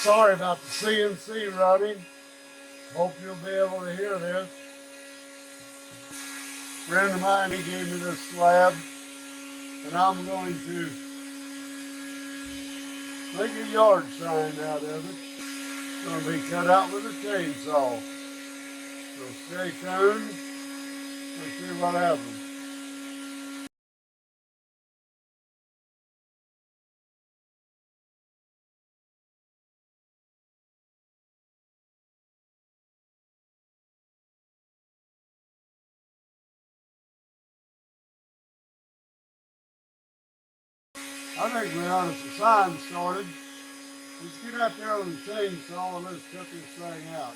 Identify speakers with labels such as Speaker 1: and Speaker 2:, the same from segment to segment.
Speaker 1: Sorry about the CNC running. Hope you'll be able to hear this. A friend of mine, he gave me this slab, and I'm going to make a yard sign out of it. It's going to be cut out with a chainsaw. So stay tuned and see what happens. I think we ought to get the sign started. Let's get out there on the chainsaw and let's cut this thing out.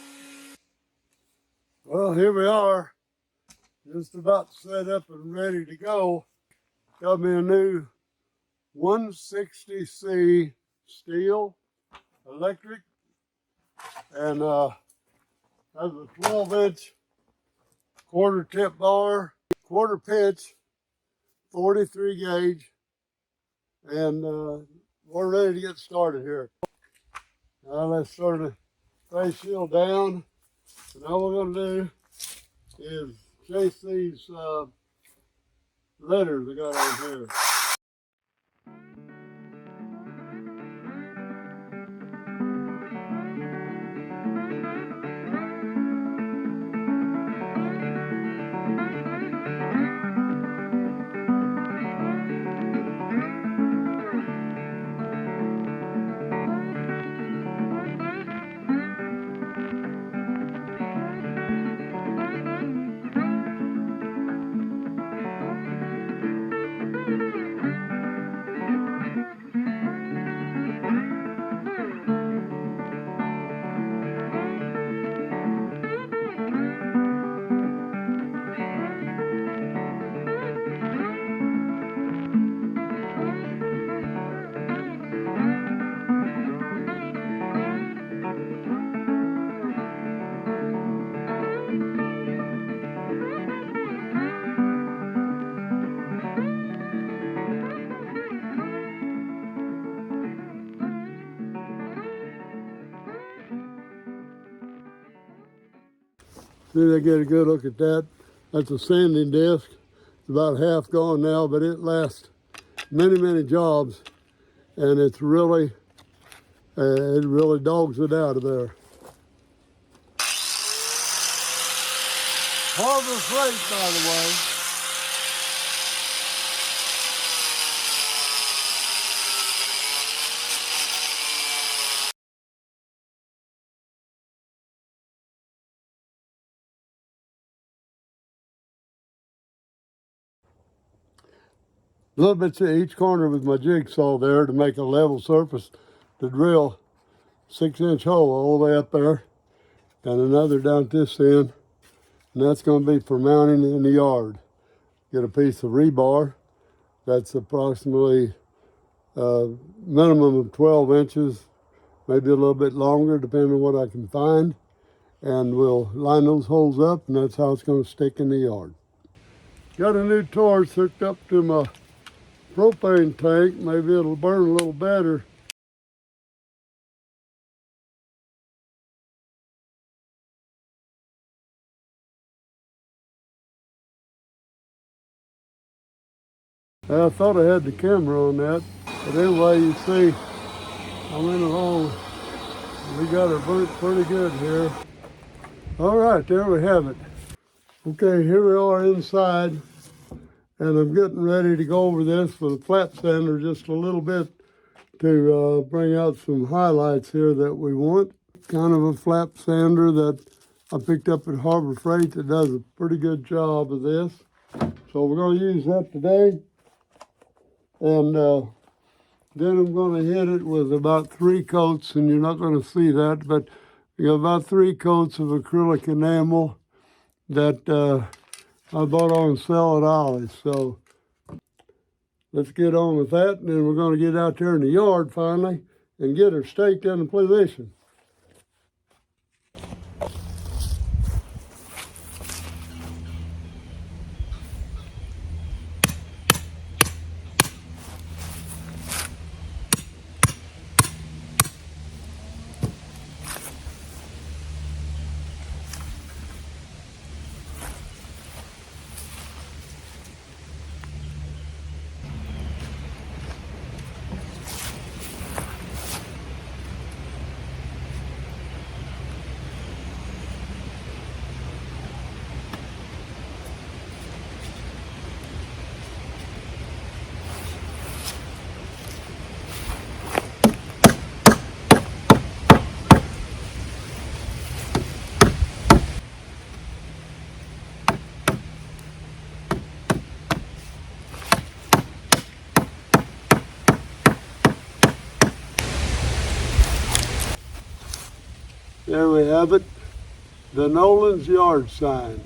Speaker 1: Well, here we are, just about set up and ready to go. Got me a new 160C steel electric, and has a 12-inch quarter tip bar, quarter pitch, 43 gauge, and we're ready to get started here. Now let's start the face shield down, and all we're going to do is chase these letters I got on here. See, they get a good look at that. That's a sanding disc. It's about half gone now, but it lasts many, many jobs, and it's really, it really dogs it out of there. Harbor Freight, by the way. A little bit to each corner with my jigsaw there to make a level surface to drill 6-inch hole all the way up there, and another down at this end, and that's going to be for mounting in the yard. Get a piece of rebar that's approximately minimum of 12 inches, maybe a little bit longer depending on what I can find, and we'll line those holes up, and that's how it's going to stick in the yard. Got a new torch hooked up to my propane tank. Maybe it'll burn a little better. I thought I had the camera on that, but anyway, you see, I went along. We got her burnt pretty good here. All right, there we have it. Okay, here we are inside, and I'm getting ready to go over this with a flat sander just a little bit to bring out some highlights here that we want. Kind of a flat sander that I picked up at Harbor Freight that does a pretty good job of this. So we're going to use that today. And then I'm going to hit it with about 3 coats, and you're not going to see that, but you got about 3 coats of acrylic enamel that I bought on sale at Ollie's. So let's get on with that, and then we're going to get out there in the yard finally and get her staked into position. There we have it. The Nolan's yard sign.